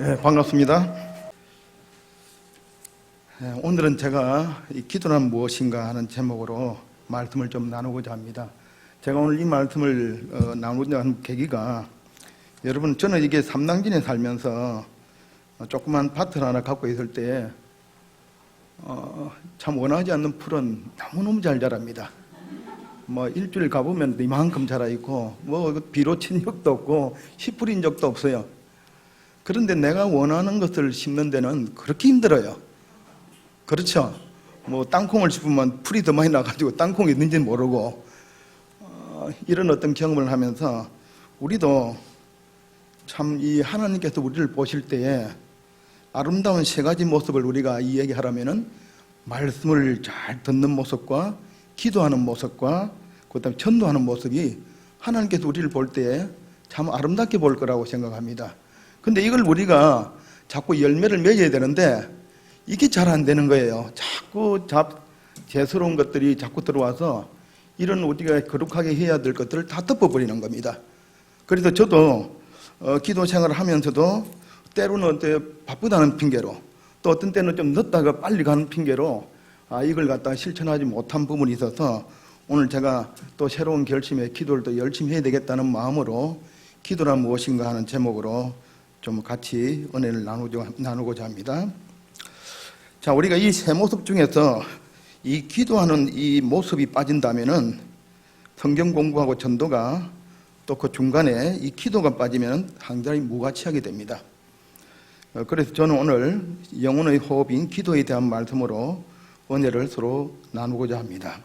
네, 반갑습니다. 오늘은 제가 이 기도란 무엇인가 하는 제목으로 말씀을 좀 나누고자 합니다. 제가 오늘 이 말씀을 나누고자 하는 계기가, 여러분, 저는 이게 삼당진에 살면서 조그만 밭을 하나 갖고 있을 때 참 원하지 않는 풀은 너무너무 잘 자랍니다. 뭐 일주일 가보면 이만큼 자라 있고, 뭐 비로 친 적도 없고 씨 뿌린 적도 없어요. 그런데 내가 원하는 것을 심는 데는 그렇게 힘들어요. 그렇죠? 뭐 땅콩을 심으면 풀이 더 많이 나가지고 땅콩이 있는지 모르고, 이런 어떤 경험을 하면서 우리도 참 이 하나님께서 우리를 보실 때에 아름다운 세 가지 모습을 우리가 이야기하라면은, 말씀을 잘 듣는 모습과 기도하는 모습과 그다음에 전도하는 모습이 하나님께서 우리를 볼 때에 참 아름답게 볼 거라고 생각합니다. 근데 이걸 우리가 자꾸 열매를 맺어야 되는데 이게 잘 안 되는 거예요. 자꾸 죄스러운 것들이 자꾸 들어와서 이런 우리가 거룩하게 해야 될 것들을 다 덮어버리는 겁니다. 그래서 저도 기도 생활을 하면서도 때로는 바쁘다는 핑계로, 또 어떤 때는 좀 늦다가 빨리 가는 핑계로 이걸 갖다가 실천하지 못한 부분이 있어서, 오늘 제가 또 새로운 결심에 기도를 더 열심히 해야 되겠다는 마음으로 기도란 무엇인가 하는 제목으로 좀 같이 은혜를 나누고자 합니다. 자, 우리가 이 세 모습 중에서 이 기도하는 이 모습이 빠진다면은 성경 공부하고 전도가, 또 그 중간에 이 기도가 빠지면 상당히 무가치하게 됩니다. 그래서 저는 오늘 영혼의 호흡인 기도에 대한 말씀으로 은혜를 서로 나누고자 합니다.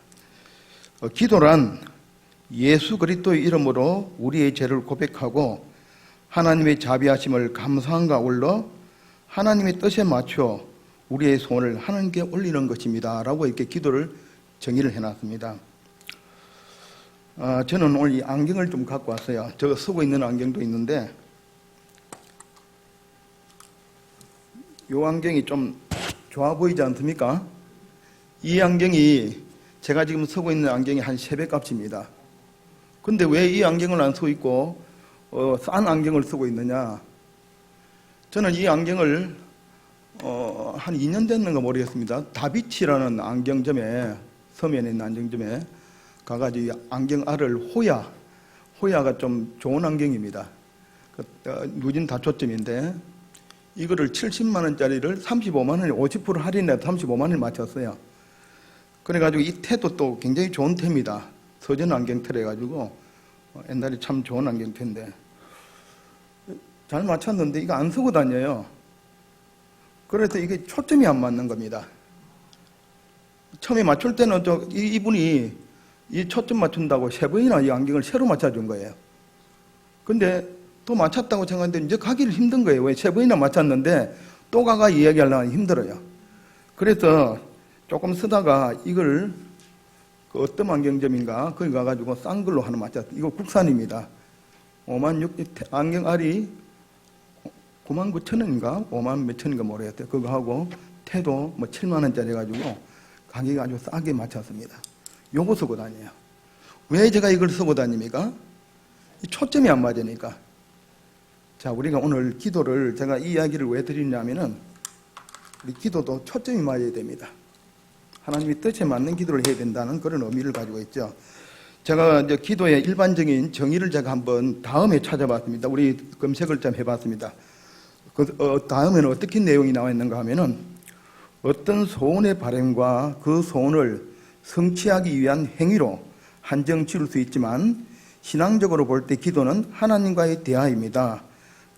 기도란 예수 그리스도의 이름으로 우리의 죄를 고백하고 하나님의 자비하심을 감사함과 아울러 하나님의 뜻에 맞춰 우리의 소원을 하나님께 올리는 것입니다 라고 이렇게 기도를 정의를 해놨습니다. 저는 오늘 이 안경을 좀 갖고 왔어요. 제가 쓰고 있는 안경도 있는데, 이 안경이 좀 좋아 보이지 않습니까? 이 안경이 제가 지금 쓰고 있는 안경이 한 3배 값입니다. 근데 왜 이 안경을 안 쓰고 있고 싼 안경을 쓰고 있느냐? 저는 이 안경을 한 2년 됐는가 모르겠습니다. 다비치라는 안경점에, 서면에 있는 안경점에 가가지고 안경알을 호야가 좀 좋은 안경입니다. 누진 다초점인데 이거를 70만 원짜리를 35만 원에 50% 할인해서 35만 원에 맞췄어요. 그래가지고 이 태도 또 굉장히 좋은 태입니다. 서전 안경테래 가지고 옛날에 참 좋은 안경테인데 잘 맞췄는데 이거 안 쓰고 다녀요. 그래서 이게 초점이 안 맞는 겁니다. 처음에 맞출 때는 이분이 이 초점 맞춘다고 3번이나 이 안경을 새로 맞춰준 거예요. 근데 또 맞췄다고 생각하는데 이제 가기를 힘든 거예요. 왜 3번이나 맞췄는데 또 가가 이야기하려면 힘들어요. 그래서 조금 쓰다가 이걸 어떤 안경점인가 거기 가가지고 싼 걸로 하나 맞췄어요. 이거 국산입니다. 56,000, 안경알이 99,000원인가 5만 몇 천인가 모르겠어요. 그거 하고 태도 뭐 7만 원짜리 가지고 가격이 아주 싸게 맞췄습니다. 요거 쓰고 다녀요. 왜 제가 이걸 쓰고 다닙니까? 이 초점이 안 맞으니까. 자, 우리가 오늘 기도를, 제가 이 이야기를 왜 드리냐면은, 우리 기도도 초점이 맞아야 됩니다. 하나님의 뜻에 맞는 기도를 해야 된다는 그런 의미를 가지고 있죠. 제가 이제 기도의 일반적인 정의를 제가 한번 다음에 찾아봤습니다. 우리 검색을 좀 해봤습니다. 다음에는 어떻게 내용이 나와 있는가 하면은, 어떤 소원의 발행과 그 소원을 성취하기 위한 행위로 한정 지을 수 있지만, 신앙적으로 볼 때 기도는 하나님과의 대화입니다.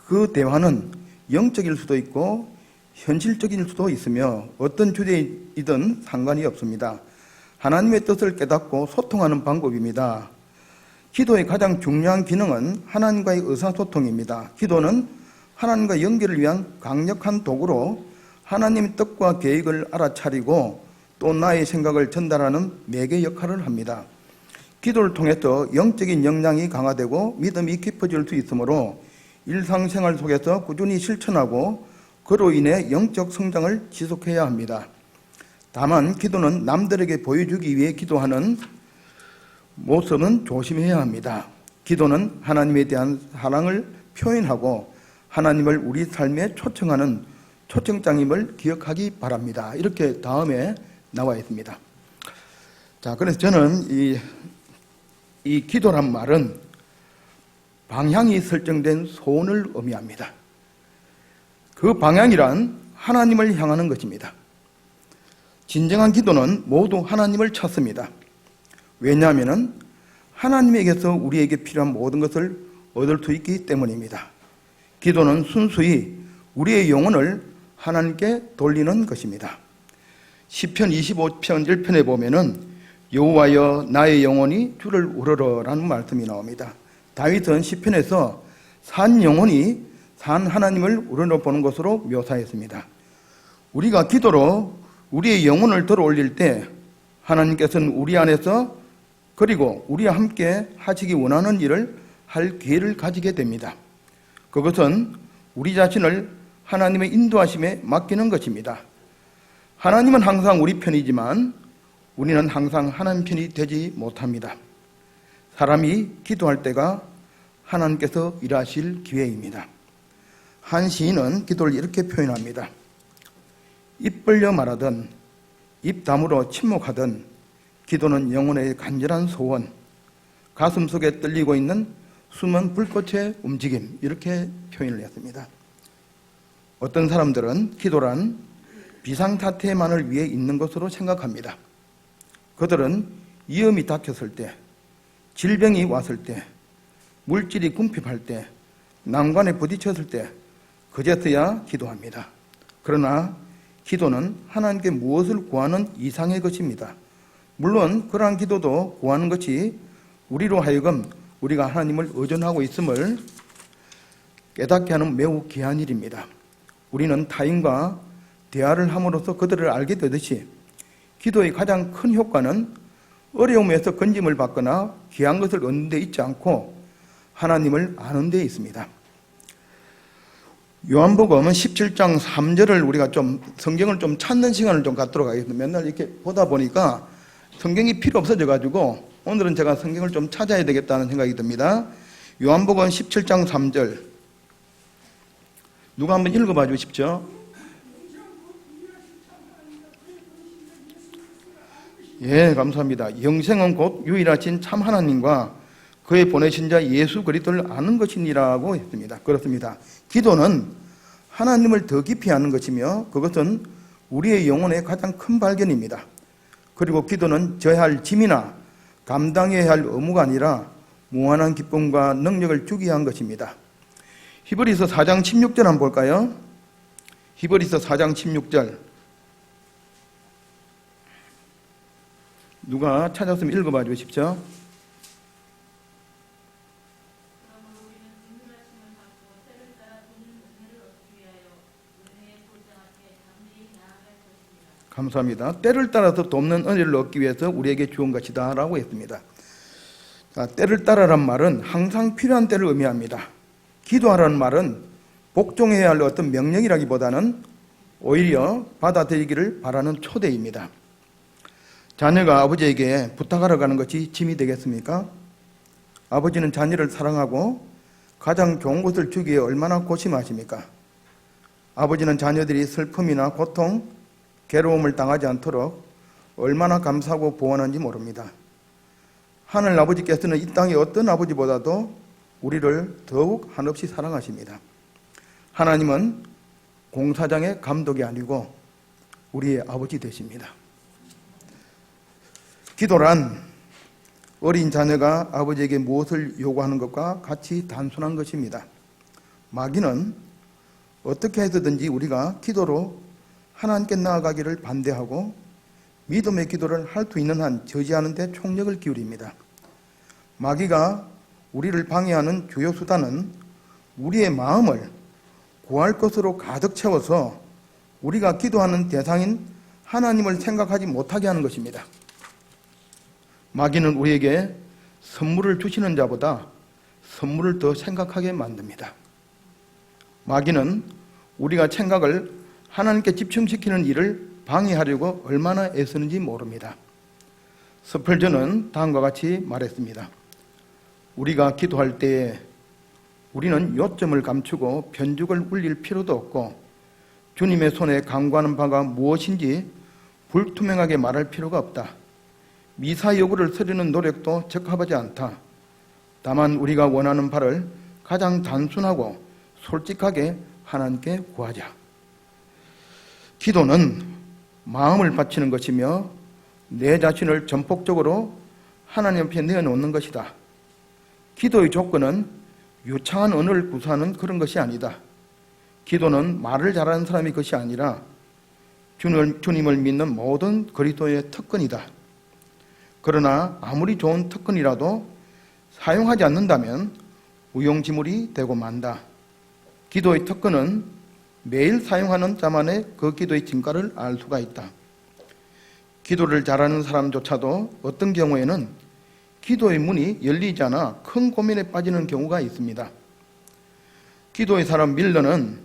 그 대화는 영적일 수도 있고 현실적일 수도 있으며 어떤 주제이든 상관이 없습니다. 하나님의 뜻을 깨닫고 소통하는 방법입니다. 기도의 가장 중요한 기능은 하나님과의 의사소통입니다. 기도는 하나님과 연결을 위한 강력한 도구로 하나님의 뜻과 계획을 알아차리고 또 나의 생각을 전달하는 매개 역할을 합니다. 기도를 통해서 영적인 역량이 강화되고 믿음이 깊어질 수 있으므로 일상생활 속에서 꾸준히 실천하고 그로 인해 영적 성장을 지속해야 합니다. 다만 기도는 남들에게 보여주기 위해 기도하는 모습은 조심해야 합니다. 기도는 하나님에 대한 사랑을 표현하고 하나님을 우리 삶에 초청하는 초청장임을 기억하기 바랍니다. 이렇게 다음에 나와 있습니다. 자, 그래서 저는 이 기도란 말은 방향이 설정된 소원을 의미합니다. 그 방향이란 하나님을 향하는 것입니다. 진정한 기도는 모두 하나님을 찾습니다. 왜냐하면 하나님에게서 우리에게 필요한 모든 것을 얻을 수 있기 때문입니다. 기도는 순수히 우리의 영혼을 하나님께 돌리는 것입니다. 시편 25편 1편에 보면은 여호와여 나의 영혼이 주를 우러러라는 말씀이 나옵니다. 다윗은 시편에서 산 영혼이 산 하나님을 우러러보는 것으로 묘사했습니다. 우리가 기도로 우리의 영혼을 들어올릴 때 하나님께서는 우리 안에서 그리고 우리와 함께 하시기 원하는 일을 할 기회를 가지게 됩니다. 그것은 우리 자신을 하나님의 인도하심에 맡기는 것입니다. 하나님은 항상 우리 편이지만 우리는 항상 하나님 편이 되지 못합니다. 사람이 기도할 때가 하나님께서 일하실 기회입니다. 한 시인은 기도를 이렇게 표현합니다. 입 벌려 말하든 입 다물어 침묵하든 기도는 영혼의 간절한 소원, 가슴 속에 떨리고 있는 숨은 불꽃의 움직임, 이렇게 표현을 했습니다. 어떤 사람들은 기도란 비상사태만을 위해 있는 것으로 생각합니다. 그들은 위험이 닥쳤을 때, 질병이 왔을 때, 물질이 궁핍할 때, 난관에 부딪혔을 때 그제서야 기도합니다. 그러나 기도는 하나님께 무엇을 구하는 이상의 것입니다. 물론 그러한 기도도 구하는 것이 우리로 하여금 우리가 하나님을 의존하고 있음을 깨닫게 하는 매우 귀한 일입니다. 우리는 타인과 대화를 함으로써 그들을 알게 되듯이 기도의 가장 큰 효과는 어려움에서 건짐을 받거나 귀한 것을 얻는 데 있지 않고 하나님을 아는 데 있습니다. 요한복음 17장 3절을 우리가 좀 성경을 좀 찾는 시간을 좀 갖도록 하겠습니다. 맨날 이렇게 보다 보니까 성경이 필요 없어져 가지고 오늘은 제가 성경을 좀 찾아야 되겠다는 생각이 듭니다. 요한복음 17장 3절 누가 한번 읽어봐 주십시오. 예, 감사합니다. 영생은 곧 유일하신 참 하나님과 그의 보내신 자 예수 그리스도를 아는 것이니라고 했습니다. 그렇습니다. 기도는 하나님을 더 깊이 아는 것이며 그것은 우리의 영혼의 가장 큰 발견입니다. 그리고 기도는 져야 할 짐이나 감당해야 할 의무가 아니라 무한한 기쁨과 능력을 주기 위한 것입니다. 히브리서 4장 16절 한번 볼까요? 히브리서 4장 16절 누가 찾았으면 읽어봐 주십시오. 감사합니다. 때를 따라서 돕는 은혜를 얻기 위해서 우리에게 주은 것이다 라고 했습니다. 자, 때를 따라란 말은 항상 필요한 때를 의미합니다. 기도하라는 말은 복종해야 할 어떤 명령이라기보다는 오히려 받아들이기를 바라는 초대입니다. 자녀가 아버지에게 부탁하러 가는 것이 짐이 되겠습니까? 아버지는 자녀를 사랑하고 가장 좋은 것을 주기에 얼마나 고심하십니까? 아버지는 자녀들이 슬픔이나 고통, 괴로움을 당하지 않도록 얼마나 감사하고 보완한지 모릅니다. 하늘 아버지께서는 이 땅의 어떤 아버지보다도 우리를 더욱 한없이 사랑하십니다. 하나님은 공사장의 감독이 아니고 우리의 아버지 되십니다. 기도란 어린 자녀가 아버지에게 무엇을 요구하는 것과 같이 단순한 것입니다. 마귀는 어떻게 해서든지 우리가 기도로 하나님께 나아가기를 반대하고 믿음의 기도를 할 수 있는 한 저지하는 데 총력을 기울입니다. 마귀가 우리를 방해하는 주요 수단은 우리의 마음을 구할 것으로 가득 채워서 우리가 기도하는 대상인 하나님을 생각하지 못하게 하는 것입니다. 마귀는 우리에게 선물을 주시는 자보다 선물을 더 생각하게 만듭니다. 마귀는 우리가 생각을 하나님께 집중시키는 일을 방해하려고 얼마나 애쓰는지 모릅니다. 스펄전은 다음과 같이 말했습니다. 우리가 기도할 때에 우리는 요점을 감추고 편죽을 울릴 필요도 없고 주님의 손에 간구하는 바가 무엇인지 불투명하게 말할 필요가 없다. 미사 여구를 서리는 노력도 적합하지 않다. 다만 우리가 원하는 바를 가장 단순하고 솔직하게 하나님께 구하자. 기도는 마음을 바치는 것이며 내 자신을 전폭적으로 하나님 앞에 내어놓는 것이다. 기도의 조건은 유창한 언어를 구사하는 그런 것이 아니다. 기도는 말을 잘하는 사람의 것이 아니라 주님을 믿는 모든 그리스도의 특권이다. 그러나 아무리 좋은 특권이라도 사용하지 않는다면 무용지물이 되고 만다. 기도의 특권은 매일 사용하는 자만의 그 기도의 진가를 알 수가 있다. 기도를 잘하는 사람조차도 어떤 경우에는 기도의 문이 열리지 않아 큰 고민에 빠지는 경우가 있습니다. 기도의 사람 밀러는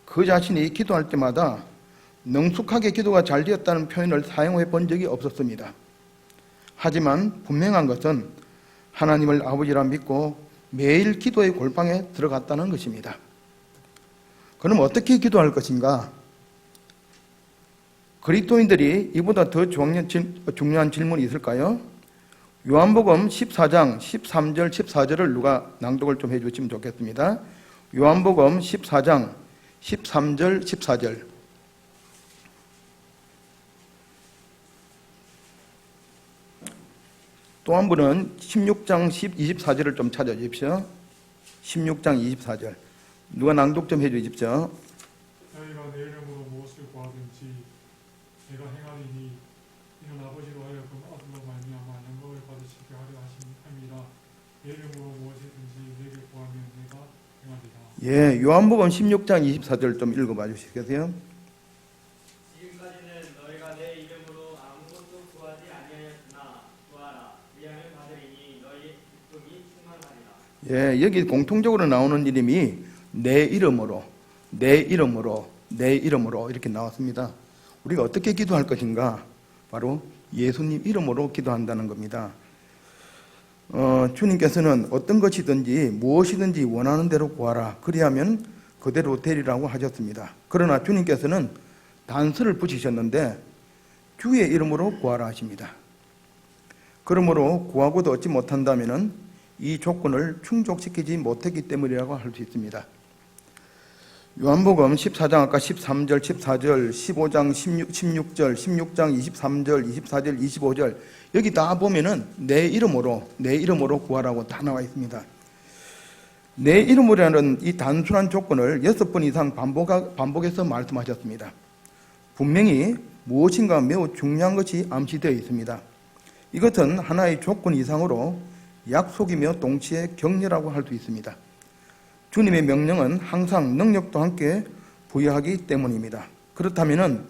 그 자신이 기도할 때마다 능숙하게 기도가 잘 되었다는 표현을 사용해 본 적이 없었습니다. 하지만 분명한 것은 하나님을 아버지라 믿고 매일 기도의 골방에 들어갔다는 것입니다. 그럼 어떻게 기도할 것인가? 그리스도인들이 이보다 더 중요한 질문이 있을까요? 요한복음 14장 13절 14절을 누가 낭독을 좀 해주시면 좋겠습니다. 요한복음 14장 13절 14절. 또 한 분은 16장 24절을 좀 찾아주십시오. 16장 24절. 누가 낭독 좀 해주십시오. 너희가 내 이름으로 무엇을 구하든지 내가 행하리니 이는 아버지로 하여금 아들로 말미암아 영광을 받으시게 하려 하심이라. 내 이름으로 무엇이든지 내게 구하면 내가 행하리라. 예, 요한복음 16장 24절 좀 읽어봐 주시겠어요? 지금까지는 너희가 내 이름으로 아무것도 구하지 아니하였으나 구하라 그리하면 받으리니 너희의 기쁨이 충만하리라. 예, 여기 공통적으로 나오는 이름이 내 이름으로, 내 이름으로, 내 이름으로 이렇게 나왔습니다. 우리가 어떻게 기도할 것인가? 바로 예수님 이름으로 기도한다는 겁니다. 주님께서는 어떤 것이든지 무엇이든지 원하는 대로 구하라. 그리하면 그대로 되리라고 하셨습니다. 그러나 주님께서는 단서를 붙이셨는데 주의 이름으로 구하라 하십니다. 그러므로 구하고도 얻지 못한다면 이 조건을 충족시키지 못했기 때문이라고 할 수 있습니다. 요한복음 14장 아까 13절, 14절, 15장 16절, 16장 23절, 24절, 25절 여기 다 보면은 내 이름으로 구하라고 다 나와 있습니다. 내 이름으로라는 이 단순한 조건을 6번 이상 반복해서 말씀하셨습니다. 분명히 무엇인가 매우 중요한 것이 암시되어 있습니다. 이것은 하나의 조건 이상으로 약속이며 동시에 격려라고 할 수 있습니다. 주님의 명령은 항상 능력도 함께 부여하기 때문입니다. 그렇다면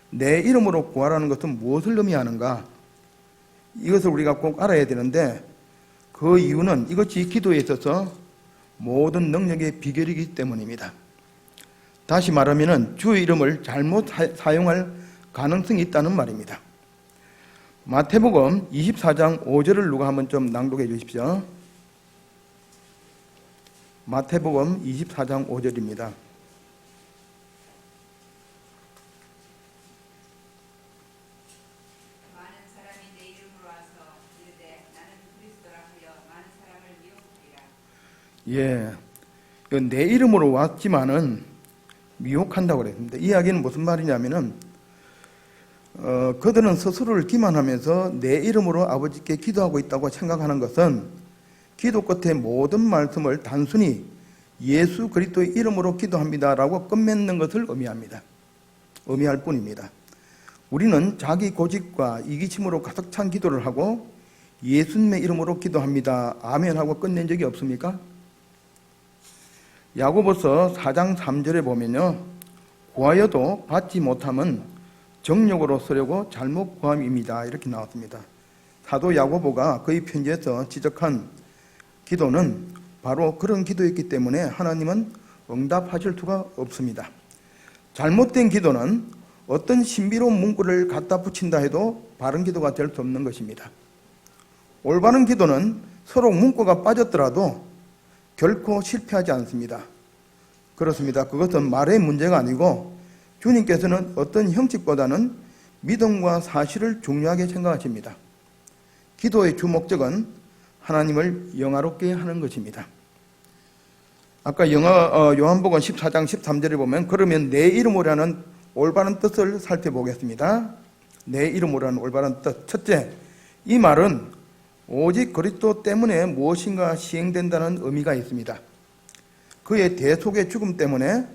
내 이름으로 구하라는 것은 무엇을 의미하는가? 이것을 우리가 꼭 알아야 되는데 그 이유는 이것이 기도에 있어서 모든 능력의 비결이기 때문입니다. 다시 말하면 주의 이름을 잘못 사용할 가능성이 있다는 말입니다. 마태복음 24장 5절을 누가 한번 좀 낭독해 주십시오. 마태복음 24장 5절입니다. 많은 사람이 내 이름으로 와서 이르되 나는 그리스도라 하여 많은 사람을 미혹하리라. 내 이름으로 왔지만은 미혹한다고 그랬습니다. 이 이야기는 무슨 말이냐면은 그들은 스스로를 기만하면서 내 이름으로 아버지께 기도하고 있다고 생각하는 것은 기도 끝에 모든 말씀을 단순히 예수 그리스도의 이름으로 기도합니다라고 끝맺는 것을 의미할 뿐입니다. 우리는 자기 고집과 이기심으로 가득 찬 기도를 하고 예수님의 이름으로 기도합니다. 아멘 하고 끝낸 적이 없습니까? 야고보서 4장 3절에 보면요. 구하여도 받지 못함은 정욕으로 쓰려고 잘못 구함입니다. 이렇게 나왔습니다. 사도 야고보가 그의 편지에서 지적한 기도는 바로 그런 기도였기 때문에 하나님은 응답하실 수가 없습니다. 잘못된 기도는 어떤 신비로운 문구를 갖다 붙인다 해도 바른 기도가 될 수 없는 것입니다. 올바른 기도는 서로 문구가 빠졌더라도 결코 실패하지 않습니다. 그렇습니다. 그것은 말의 문제가 아니고 주님께서는 어떤 형식보다는 믿음과 사실을 중요하게 생각하십니다. 기도의 주 목적은 하나님을 영화롭게 하는 것입니다. 아까 요한복음 14장 13절에 보면 그러면 내 이름으로라는 올바른 뜻을 살펴보겠습니다. 내 이름으로라는 올바른 뜻. 첫째, 이 말은 오직 그리스도 때문에 무엇인가 시행된다는 의미가 있습니다. 그의 대속의 죽음 때문에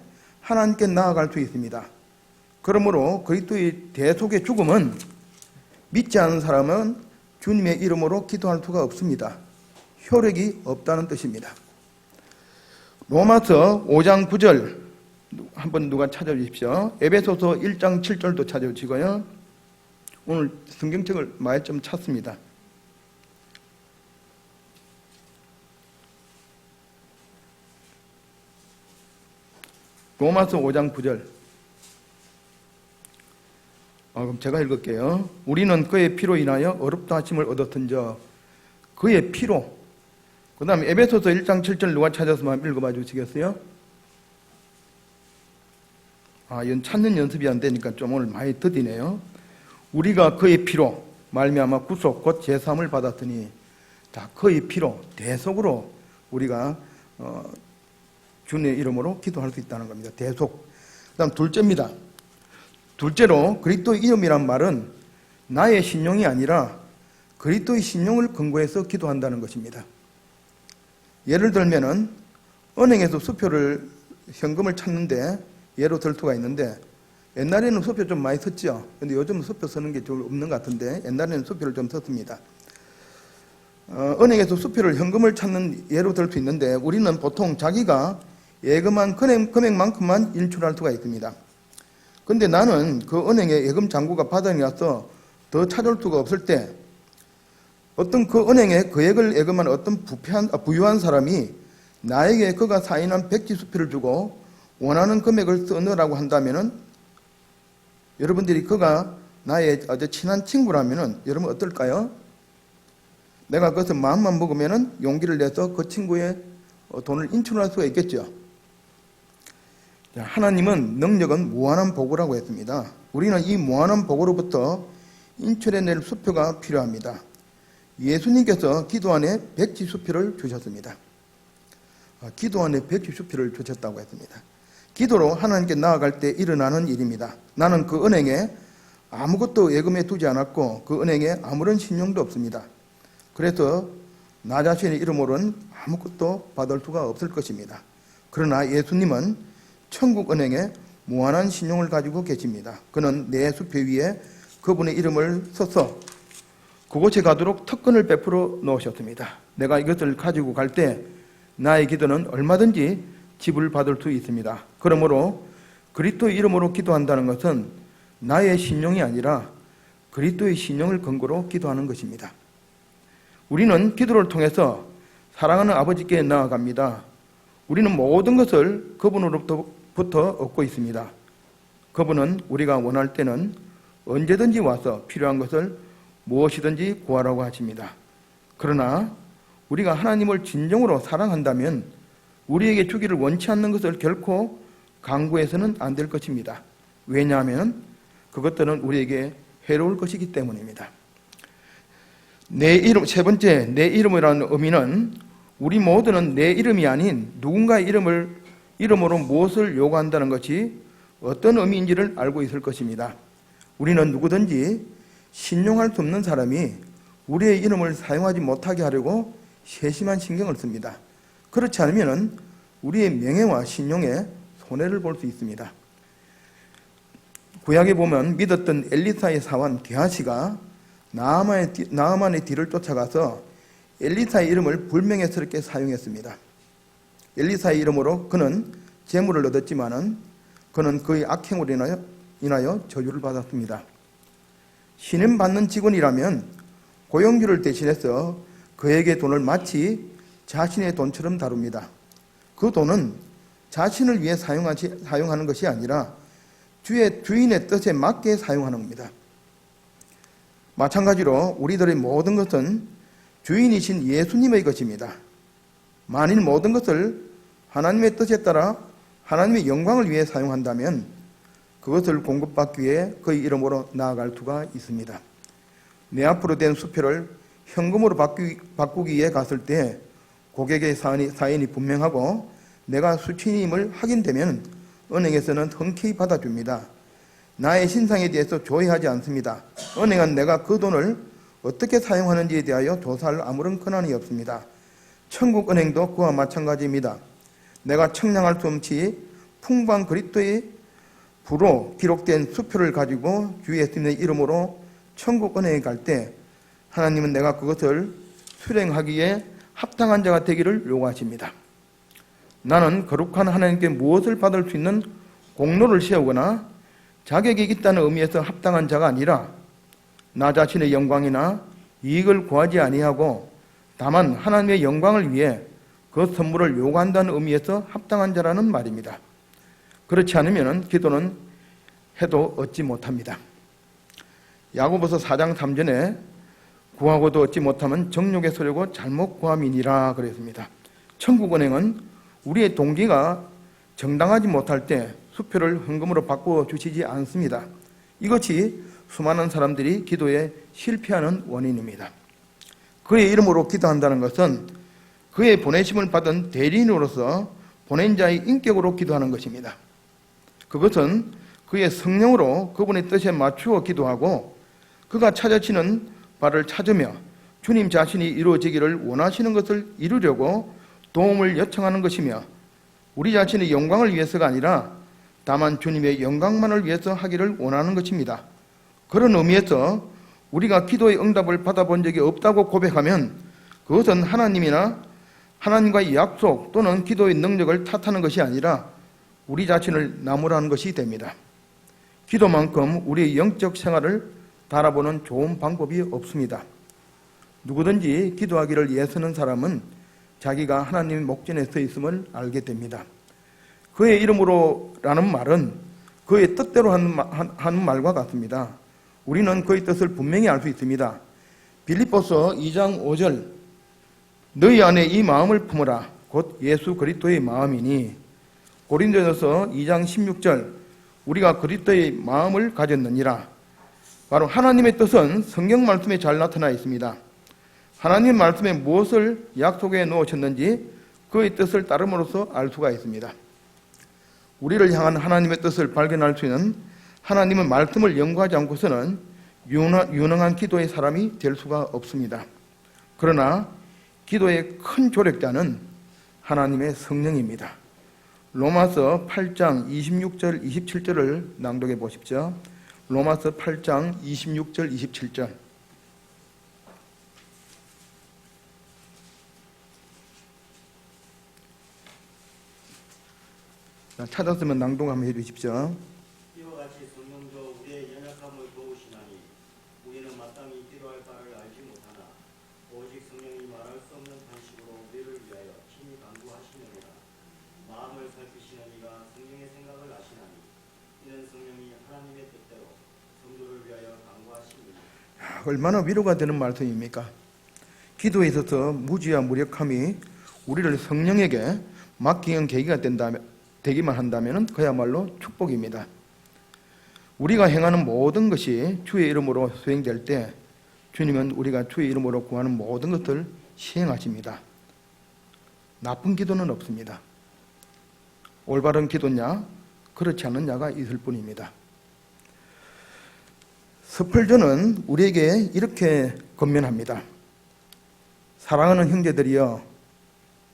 하나님께 나아갈 수 있습니다. 그러므로 그리스도의 대속의 죽음은 믿지 않은 사람은 주님의 이름으로 기도할 수가 없습니다. 효력이 없다는 뜻입니다. 로마서 5장 9절 한번 누가 찾아주십시오. 에베소서 1장 7절도 찾아주시고요. 오늘 성경책을 많이 좀 찾습니다. 로마서 5장 9절. 그럼 제가 읽을게요. 우리는 그의 피로 인하여 어렵다 하심을 얻었은저 그의 피로. 그 다음에 에베소서 1장 7절 누가 찾았으면 읽어봐 주시겠어요? 이건 찾는 연습이 안 되니까 좀 오늘 많이 더디네요. 우리가 그의 피로 말미암아 구속 곧 제사함을 받았더니, 자, 그의 피로 대속으로 우리가 주님의 이름으로 기도할 수 있다는 겁니다. 대속. 그 다음 둘째입니다. 둘째로 그리스도의 이름이란 말은 나의 신용이 아니라 그리스도의 신용을 근거해서 기도한다는 것입니다. 예를 들면은 은행에서 현금을 찾는데 예로 들 수가 있는데, 옛날에는 수표 좀 많이 썼죠. 근데 요즘은 수표 쓰는 게 좀 없는 것 같은데 옛날에는 수표를 좀 썼습니다. 은행에서 수표를 현금을 찾는 예로 들 수 있는데, 우리는 보통 자기가 예금한 금액만큼만 인출할 수가 있습니다. 근데 나는 그 은행에 예금 잔고가 바닥이 나서 더 찾을 수가 없을 때, 어떤 그 은행에 금액을 예금한 어떤 부유한 사람이 나에게 그가 사인한 백지 수표를 주고 원하는 금액을 써넣으라고 한다면은, 여러분들이 그가 나의 아주 친한 친구라면은 여러분 어떨까요? 내가 그것을 마음만 먹으면은 용기를 내서 그 친구의 돈을 인출할 수가 있겠죠. 하나님은 능력은 무한한 복이라고 했습니다. 우리는 이 무한한 복으로부터 인출해낼 수표가 필요합니다. 예수님께서 기도 안에 백지 수표를 주셨습니다. 기도 안에 백지 수표를 주셨다고 했습니다. 기도로 하나님께 나아갈 때 일어나는 일입니다. 나는 그 은행에 아무것도 예금해 두지 않았고 그 은행에 아무런 신용도 없습니다. 그래서 나 자신의 이름으로는 아무것도 받을 수가 없을 것입니다. 그러나 예수님은 천국 은행에 무한한 신용을 가지고 계십니다. 그는 내 수표 위에 그분의 이름을 써서 그곳에 가도록 특권을 베풀어 놓으셨습니다. 내가 이것을 가지고 갈 때 나의 기도는 얼마든지 지불 받을 수 있습니다. 그러므로 그리스도의 이름으로 기도한다는 것은 나의 신용이 아니라 그리스도의 신용을 근거로 기도하는 것입니다. 우리는 기도를 통해서 사랑하는 아버지께 나아갑니다. 우리는 모든 것을 그분으로부터 얻고 있습니다. 그분은 우리가 원할 때는 언제든지 와서 필요한 것을 무엇이든지 구하라고 하십니다. 그러나 우리가 하나님을 진정으로 사랑한다면 우리에게 주기를 원치 않는 것을 결코 강구해서는 안 될 것입니다. 왜냐하면 그것들은 우리에게 해로울 것이기 때문입니다. 내 이름, 세 번째, 내 이름이라는 의미는 우리 모두는 내 이름이 아닌 누군가의 이름으로 무엇을 요구한다는 것이 어떤 의미인지를 알고 있을 것입니다. 우리는 누구든지 신용할 수 없는 사람이 우리의 이름을 사용하지 못하게 하려고 세심한 신경을 씁니다. 그렇지 않으면 우리의 명예와 신용에 손해를 볼 수 있습니다. 구약에 보면 믿었던 엘리사의 사원 게하시가 나아만의 뒤를 쫓아가서 엘리사의 이름을 불명예스럽게 사용했습니다. 엘리사의 이름으로 그는 재물을 얻었지만은 그는 그의 악행으로 인하여 저주를 받았습니다. 신임받는 직원이라면 고용주를 대신해서 그에게 돈을 마치 자신의 돈처럼 다룹니다. 그 돈은 자신을 위해 사용하는 것이 아니라 주인의 뜻에 맞게 사용하는 겁니다. 마찬가지로 우리들의 모든 것은 주인이신 예수님의 것입니다. 만일 모든 것을 하나님의 뜻에 따라 하나님의 영광을 위해 사용한다면 그것을 공급받기 위해 그의 이름으로 나아갈 수가 있습니다. 내 앞으로 된 수표를 현금으로 바꾸기 위해 갔을 때 고객의 사인이 분명하고 내가 수취임을 확인되면 은행에서는 흔쾌히 받아줍니다. 나의 신상에 대해서 조회하지 않습니다. 은행은 내가 그 돈을 어떻게 사용하는지에 대하여 조사할 아무런 권한이 없습니다. 천국은행도 그와 마찬가지입니다. 내가 청량할 수 없이 풍부한 그리스도의 부로 기록된 수표를 가지고 주 예수님의 이름으로 천국은행에 갈 때 하나님은 내가 그것을 수령하기에 합당한 자가 되기를 요구하십니다. 나는 거룩한 하나님께 무엇을 받을 수 있는 공로를 세우거나 자격이 있다는 의미에서 합당한 자가 아니라 나 자신의 영광이나 이익을 구하지 아니하고 다만 하나님의 영광을 위해 그 선물을 요구한다는 의미에서 합당한 자라는 말입니다. 그렇지 않으면 기도는 해도 얻지 못합니다. 야고보서 4장 3절에 구하고도 얻지 못하면 정욕에 서려고 잘못 구함이니라 그랬습니다. 천국은행은 우리의 동기가 정당하지 못할 때 수표를 헌금으로 바꾸어 주시지 않습니다. 이것이 수많은 사람들이 기도에 실패하는 원인입니다. 그의 이름으로 기도한다는 것은 그의 보내심을 받은 대리인으로서 보낸 자의 인격으로 기도하는 것입니다. 그것은 그의 성령으로 그분의 뜻에 맞추어 기도하고 그가 찾아치는 바를 찾으며 주님 자신이 이루어지기를 원하시는 것을 이루려고 도움을 요청하는 것이며 우리 자신의 영광을 위해서가 아니라 다만 주님의 영광만을 위해서 하기를 원하는 것입니다. 그런 의미에서 우리가 기도의 응답을 받아본 적이 없다고 고백하면 그것은 하나님이나 하나님과의 약속 또는 기도의 능력을 탓하는 것이 아니라 우리 자신을 나무라는 것이 됩니다. 기도만큼 우리의 영적 생활을 바라보는 좋은 방법이 없습니다. 누구든지 기도하기를 애쓰는 사람은 자기가 하나님의 목전에 서 있음을 알게 됩니다. 그의 이름으로라는 말은 그의 뜻대로 하는 말과 같습니다. 우리는 그의 뜻을 분명히 알 수 있습니다. 빌립보서 2장 5절 너희 안에 이 마음을 품으라 곧 예수 그리스도의 마음이니 고린도전서 2장 16절 우리가 그리스도의 마음을 가졌느니라. 바로 하나님의 뜻은 성경 말씀에 잘 나타나 있습니다. 하나님의 말씀에 무엇을 약속해 놓으셨는지 그의 뜻을 따름으로써 알 수가 있습니다. 우리를 향한 하나님의 뜻을 발견할 수 있는 하나님의 말씀을 연구하지 않고서는 유능한 기도의 사람이 될 수가 없습니다. 그러나 기도의 큰 조력자는 하나님의 성령입니다. 로마서 8장 26절 27절을 낭독해 보십시오. 로마서 8장 26절 27절 찾았으면 낭독 한번 해주십시오. 이와 같이 성령도 우리의 연약함을 도우시나니 우리는 마땅히 기도할 바를 알지 못하나 오직 성령이 말할 수 없는 탄식으로 우리를 위하여 친히 간구하시느니라. 마음을 살피시는 이가 성령의 생각을 아시나니 이는 성령이 하나님의 뜻대로 성도를 위하여 간구하십니다. 얼마나 위로가 되는 말씀입니까? 기도에 있어서 무지와 무력함이 우리를 성령에게 맡기는 계기가 되기만 한다면 그야말로 축복입니다. 우리가 행하는 모든 것이 주의 이름으로 수행될 때 주님은 우리가 주의 이름으로 구하는 모든 것을 시행하십니다. 나쁜 기도는 없습니다. 올바른 기도냐 그렇지 않느냐가 있을 뿐입니다. 스펄전은 우리에게 이렇게 권면합니다. 사랑하는 형제들이여,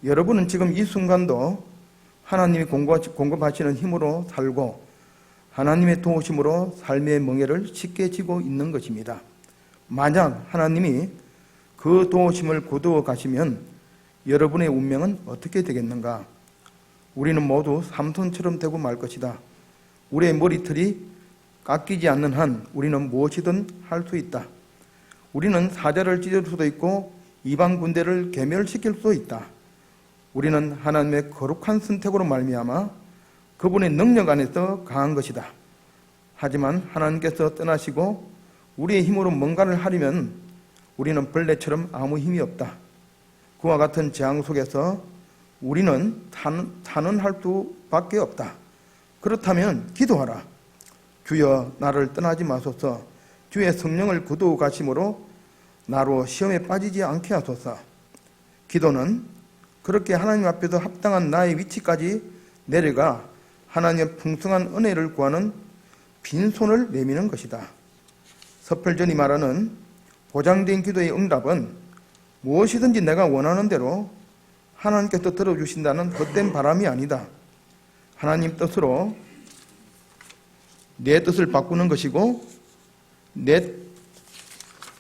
여러분은 지금 이 순간도 하나님이 공급하시는 힘으로 살고 하나님의 도우심으로 삶의 멍에를 쉽게 지고 있는 것입니다. 만약 하나님이 그 도우심을 거두어 가시면 여러분의 운명은 어떻게 되겠는가? 우리는 모두 삼손처럼 되고 말 것이다. 우리의 머리털이 깎이지 않는 한 우리는 무엇이든 할 수 있다. 우리는 사자를 찢을 수도 있고 이방 군대를 괴멸시킬 수도 있다. 우리는 하나님의 거룩한 선택으로 말미암아 그분의 능력 안에서 강한 것이다. 하지만 하나님께서 떠나시고 우리의 힘으로 뭔가를 하려면 우리는 벌레처럼 아무 힘이 없다. 그와 같은 재앙 속에서 우리는 탄원할 수밖에 없다. 그렇다면 기도하라. 주여 나를 떠나지 마소서. 주의 성령을 거두어 가심으로 나로 시험에 빠지지 않게 하소서. 기도는 그렇게 하나님 앞에서 합당한 나의 위치까지 내려가 하나님의 풍성한 은혜를 구하는 빈손을 내미는 것이다. 서펄전이 말하는 보장된 기도의 응답은 무엇이든지 내가 원하는 대로 하나님께서 들어주신다는 헛된 바람이 아니다. 하나님 뜻으로 내 뜻을 바꾸는 것이고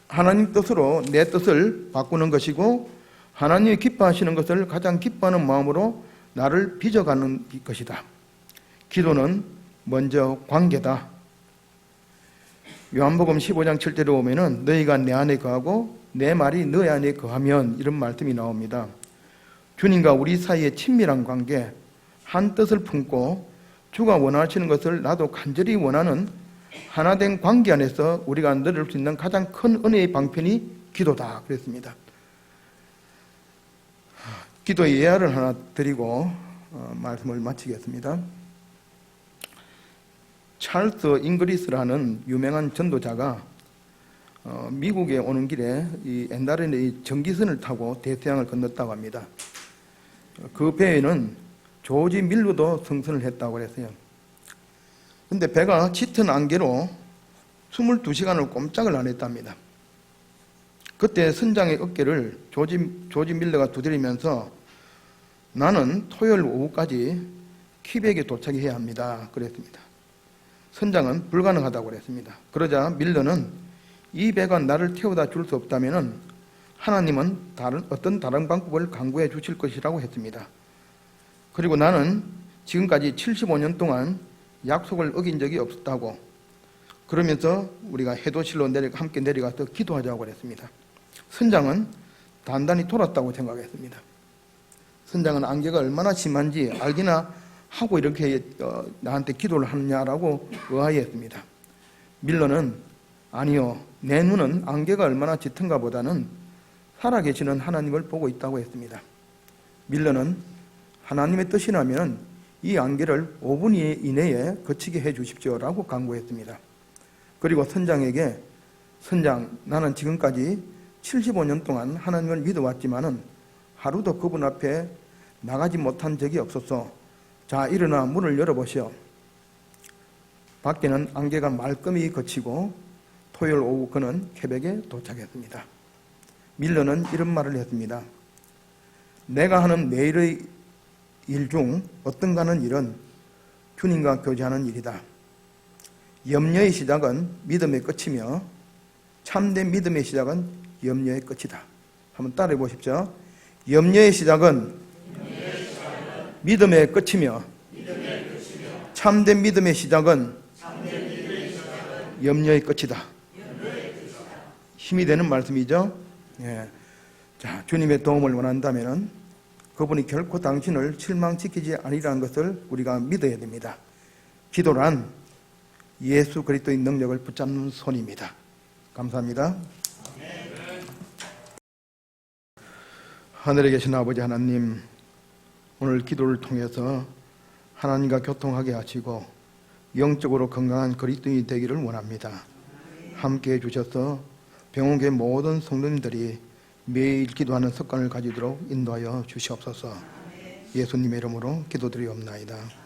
하나님 뜻으로 내 뜻을 바꾸는 것이고 하나님이 기뻐하시는 것을 가장 기뻐하는 마음으로 나를 빚어가는 것이다. 기도는 먼저 관계다. 요한복음 15장 7절에 보면은 너희가 내 안에 거하고 내 말이 너희 안에 거하면 이런 말씀이 나옵니다. 주님과 우리 사이의 친밀한 관계, 한 뜻을 품고 주가 원하시는 것을 나도 간절히 원하는 하나된 관계 안에서 우리가 누릴 수 있는 가장 큰 은혜의 방편이 기도다 그랬습니다. 기도의 예화를 하나 드리고 말씀을 마치겠습니다. 찰스 잉그리스라는 유명한 전도자가 미국에 오는 길에 옛날에는 이 전기선을 타고 대서양을 건넜다고 합니다. 그 배에는 조지 밀러도 승선을 했다고 그랬어요. 근데 배가 짙은 안개로 22시간을 꼼짝을 안 했답니다. 그때 선장의 어깨를 조지 밀러가 두드리면서 나는 토요일 오후까지 퀴벡에 도착해야 합니다. 그랬습니다. 선장은 불가능하다고 그랬습니다. 그러자 밀러는 이 배가 나를 태워다 줄 수 없다면 하나님은 어떤 다른 방법을 강구해 주실 것이라고 했습니다. 그리고 나는 지금까지 75년 동안 약속을 어긴 적이 없었다고 그러면서 우리가 해도실로 함께 내려가서 기도하자고 그랬습니다. 선장은 단단히 돌았다고 생각했습니다. 선장은 안개가 얼마나 심한지 알기나 하고 이렇게 나한테 기도를 하느냐라고 의아해했습니다. 밀러는 아니요, 내 눈은 안개가 얼마나 짙은가 보다는 살아계시는 하나님을 보고 있다고 했습니다. 밀러는 하나님의 뜻이라면 이 안개를 5분 이내에 거치게 해 주십시오라고 강구했습니다. 그리고 선장에게 선장, 나는 지금까지 75년 동안 하나님을 믿어왔지만은 하루도 그분 앞에 나가지 못한 적이 없어서 자, 일어나 문을 열어보시오. 밖에는 안개가 말끔히 거치고 토요일 오후 그는 퀘벡에 도착했습니다. 밀러는 이런 말을 했습니다. 내가 하는 매일의 일 중 어떤가는 일은 주님과 교제하는 일이다. 염려의 시작은 믿음의 끝이며 참된 믿음의 시작은 염려의 끝이다. 한번 따라해 보십시오. 염려의 시작은 믿음의 끝이며 참된 믿음의 시작은 염려의 끝이다. 힘이 되는 말씀이죠. 예. 자, 주님의 도움을 원한다면 그분이 결코 당신을 실망시키지 아니라는 것을 우리가 믿어야 됩니다. 기도란 예수 그리스도의 능력을 붙잡는 손입니다. 감사합니다. 하늘에 계신 아버지 하나님, 오늘 기도를 통해서 하나님과 교통하게 하시고 영적으로 건강한 그리스도인이 되기를 원합니다. 함께해 주셔서 병원교회 모든 성도님들이 매일 기도하는 습관을 가지도록 인도하여 주시옵소서. 예수님의 이름으로 기도드리옵나이다.